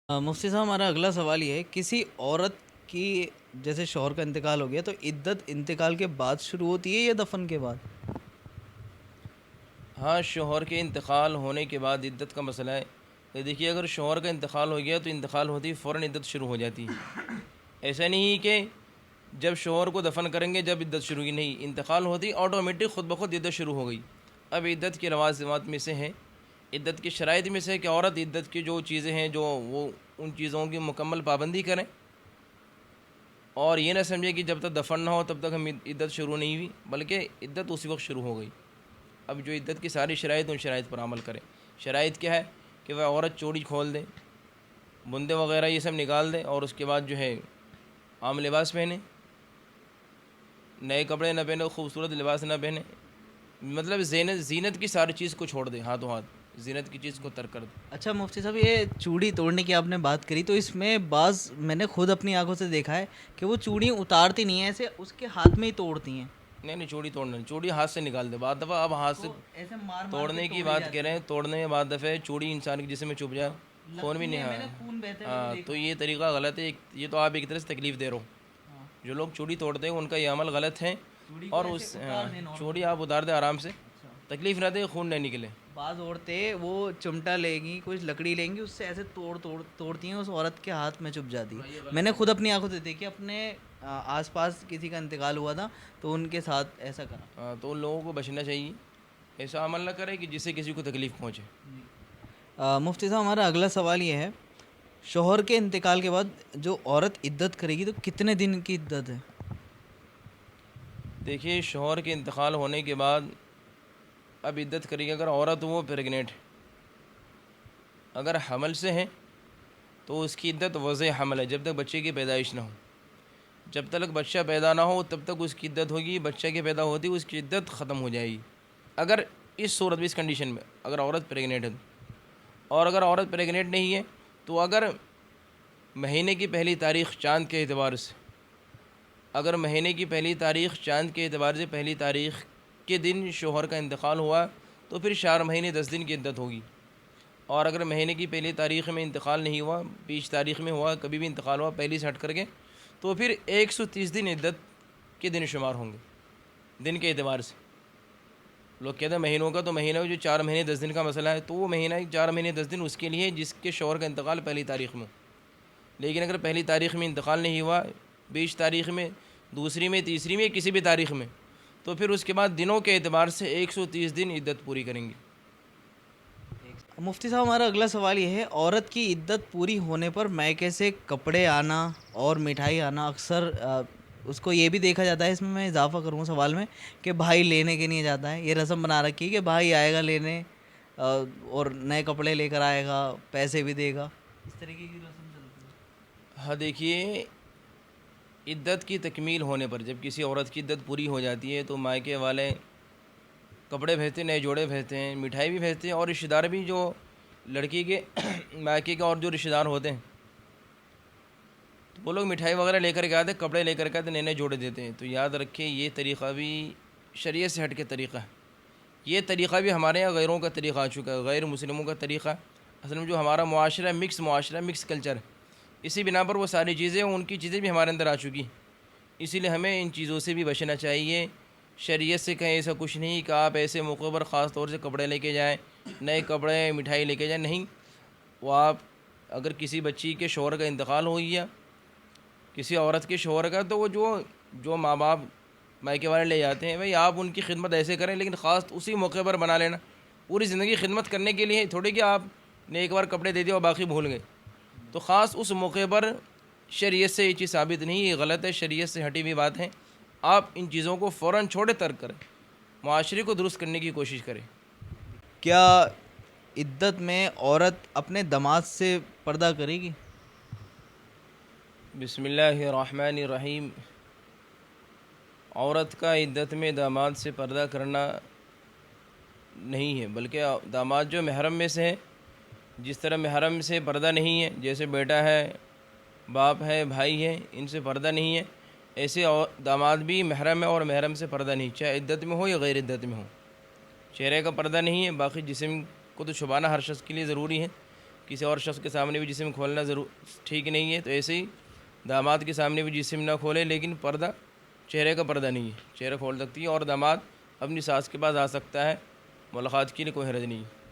मुफ्ती साहब, हमारा अगला सवाल ये है, किसी औरत की जैसे शौहर का इंतकाल हो गया तो इद्दत इंतकाल के बाद शुरू होती है या दफन के बाद? हाँ, शोहर के इंतकाल होने के बाद इद्दत का मसला है। तो देखिए, अगर शोहर का इंतकाल हो गया तो इंतकाल होती ही फ़ौरन इद्दत शुरू हो जाती है। ऐसा नहीं कि जब शोहर को दफन करेंगे जब इद्दत शुरू की, नहीं, इंतकाल होती ऑटोमेटिक ख़ुद ब खुद इद्दत शुरू हो गई। अब इद्दत के लवाज़िमात में से है, इद्दत की शराइत में से है कि औरत इद्दत की जो चीज़ें हैं जो वो उन चीज़ों की मुकम्मल पाबंदी करें और ये ना समझे कि जब तक दफन ना हो तब तक हम इद्दत शुरू नहीं हुई, बल्कि इद्दत उसी वक्त शुरू हो गई। अब जो इद्दत की सारी शराइत उन शराइत पर अमल करें। शराइत क्या है कि वह औरत चोड़ी खोल दे, बुंदे वगैरह ये सब निकाल दे और उसके बाद जो है आम लिबास पहने, नए कपड़े न पहने, खूबसूरत लिबास न पहने, मतलब जीनत की सारी चीज़ को छोड़ दे, हाथों हाथ जीनत की चीज़ को तर्क कर दे। अच्छा मुफ्ती साहब, ये चूड़ी तोड़ने की आपने बात करी तो इसमें बाज़ मैंने खुद अपनी आंखों से देखा है कि वो चूड़ी उतारती नहीं है, ऐसे उसके हाथ में ही तोड़ती हैं। नहीं नहीं, चूड़ी तोड़ना नहीं, चूड़ी हाथ से निकाल दे। बाद दफ़ा अब हाथ से तो ऐसे मार मार के तोड़ने की तोड़ी बात जाती करें, है। तोड़ने के बाद दफ़े चूड़ी इंसान के जिस्म में चुभ जाए, खून भी लगती नहीं। है, मैंने हाँ खून बहते हुए भी हाँ, देखा। तो ये तरीक़ा गलत है। ये तो आप एक तरह से तकलीफ़ दे रहे हो। हाँ, जो लोग चूड़ी तोड़ते हैं उनका ये अमल गलत है। चूड़ी को और ऐसे उतार दें चूड़ी नॉर्मल। आप उतार दे आराम से, अच्छा। तकलीफ़ ना दे, खून नहीं निकले। बाज़ औरतें वो चिमटा लेंगी, कुछ लकड़ी लेंगी, उससे ऐसे तोड़ती हैं, उस औरत के हाथ में चुभ जाती हाँ, ये है। गलत मैंने है। खुद अपनी आंखों से देखी, अपने आसपास किसी का इंतकाल हुआ था तो उनके साथ ऐसा करा। हाँ, तो उन लोगों को बचना चाहिए, ऐसा अमल ना करे कि जिससे किसी को तकलीफ़ पहुँचे। मुफ्ती साहब, हमारा अगला सवाल ये है, शौहर के इंतकाल के बाद जो औरत इद्दत करेगी तो कितने दिन की इद्दत है? देखिए, शौहर के इंतकाल होने के बाद अब इद्दत करेगी। अगर औरत वो प्रेगनेंट, अगर हमल से है तो उसकी इद्दत वज़े हमल है, जब तक बच्चे की पैदाइश ना हो। जब तक बच्चा पैदा ना हो तब तक उसकी इद्दत होगी, बच्चे के पैदा होती उसकी इद्दत ख़त्म हो जाएगी। अगर इस सूरत में, इस कंडीशन में अगर औरत प्रेगनेंट है, और अगर औरत प्रेगनेंट नहीं है तो अगर महीने की पहली तारीख़ चाँद के एतबार से, अगर महीने की पहली तारीख़ चाँद के एतबार से पहली तारीख़ के दिन शौहर का इंतकाल हुआ तो फिर 4 महीने 10 दिन की इद्दत होगी। और अगर महीने की पहली तारीख़ में इंतकाल नहीं हुआ, 20 तारीख़ में हुआ, कभी भी इंतकाल हुआ पहली से हट करके, तो फिर 130 दिन इद्दत के दिन शुमार होंगे, दिन के एतबार से। लोग कहते हैं महीनों का, तो महीना जो 4 महीने 10 दिन का मसला है, तो वो महीना 4 महीने 10 दिन उसके लिए जिसके शौहर का इंतकाल पहली तारीख़ में। लेकिन अगर पहली तारीख़ में इंतकाल नहीं हुआ, 20 तारीख़ में, दूसरी में, तीसरी में, किसी भी तारीख़ में, तो फिर उसके बाद दिनों के एतबार से 130 दिन इद्दत पूरी करेंगे। मुफ्ती साहब, हमारा अगला सवाल ये है, औरत की इद्दत पूरी होने पर मायके से कपड़े आना और मिठाई आना, अक्सर उसको ये भी देखा जाता है, इसमें मैं इजाफ़ा करूँगा सवाल में, कि भाई लेने के लिए जाता है। ये रस्म बना रखी है कि भाई आएगा लेने, और नए कपड़े लेकर आएगा, पैसे भी देगा। इस तरीके की रस्म चलती है। हाँ, देखिए, इद्दत की तकमील होने पर, जब किसी औरत की इद्दत पूरी हो जाती है तो मायके वाले कपड़े भेजते हैं, नए जोड़े भेजते हैं, मिठाई भी भेजते हैं, और रिश्तेदार भी जो लड़की के मायके के और जो रिश्तेदार होते हैं तो वो लोग मिठाई वगैरह लेकर के आते, कपड़े लेकर के आते, नए नए जोड़े देते हैं। तो याद रखें, ये तरीक़ा भी शरीयत से हट के तरीक़ा है। ये तरीक़ा भी हमारे यहाँ गैरों का तरीक़ा आ चुका है, गैर मुस्लिमों का तरीक़ा। असल में जो हमारा मुआशरा है, मुआशरा, मिक्स कल्चर है। इसी बिना पर वो सारी चीज़ें, उनकी चीज़ें भी हमारे अंदर आ चुकी। इसीलिए हमें इन चीज़ों से भी बचना चाहिए। शरीयत से कहीं ऐसा कुछ नहीं कि आप ऐसे मौक़ों पर ख़ास तौर से कपड़े लेके जाएं, नए कपड़े, मिठाई लेके जाएं, नहीं। वो आप अगर किसी बच्ची के शौहर का इंतकाल हो गया, किसी औरत के शौहर का, तो वो जो जो माँ बाप मायके वाले ले जाते हैं, भाई आप उनकी खिदमत ऐसे करें, लेकिन ख़ास उसी मौके पर बना लेना। पूरी ज़िंदगी खिदमत करने के लिए थोड़ी कि आपने एक बार कपड़े दे दिए और बाकी भूल गए। तो ख़ास उस मौके पर शरीयत से ये चीज़ साबित नहीं, ये गलत है, शरीयत से हटी हुई बात है। आप इन चीज़ों को फ़ौरन छोड़े, तर्क करें, मुआशरे को दुरुस्त करने की कोशिश करें। क्या इद्दत में औरत अपने दामाद से पर्दा करेगी? बिस्मिल्लाहिर्रहमानिर्रहीम। औरत का इद्दत में दामाद से पर्दा करना नहीं है, बल्कि दामाद जो महरम में से है, जिस तरह महरम से पर्दा नहीं है, जैसे बेटा है, बाप है, भाई है, इनसे पर्दा नहीं है, ऐसे और दामाद भी महरम है और महरम से पर्दा नहीं, चाहे इद्दत में हो या गैर इद्दत में हो। चेहरे का पर्दा नहीं है, बाकी जिस्म को तो छुपाना हर शख्स के लिए ज़रूरी है, کسی اور شخص کے سامنے بھی جسم کھولنا ٹھیک نہیں ہے، تو ایسے ہی داماد کے سامنے بھی جسم نہ کھولے، لیکن پردہ چہرے کا پردہ نہیں ہے، چہرہ کھول سکتی ہے، اور داماد اپنی ساس کے پاس آ سکتا ہے، ملاقات کے لیے کوئی حرج نہیں ہے۔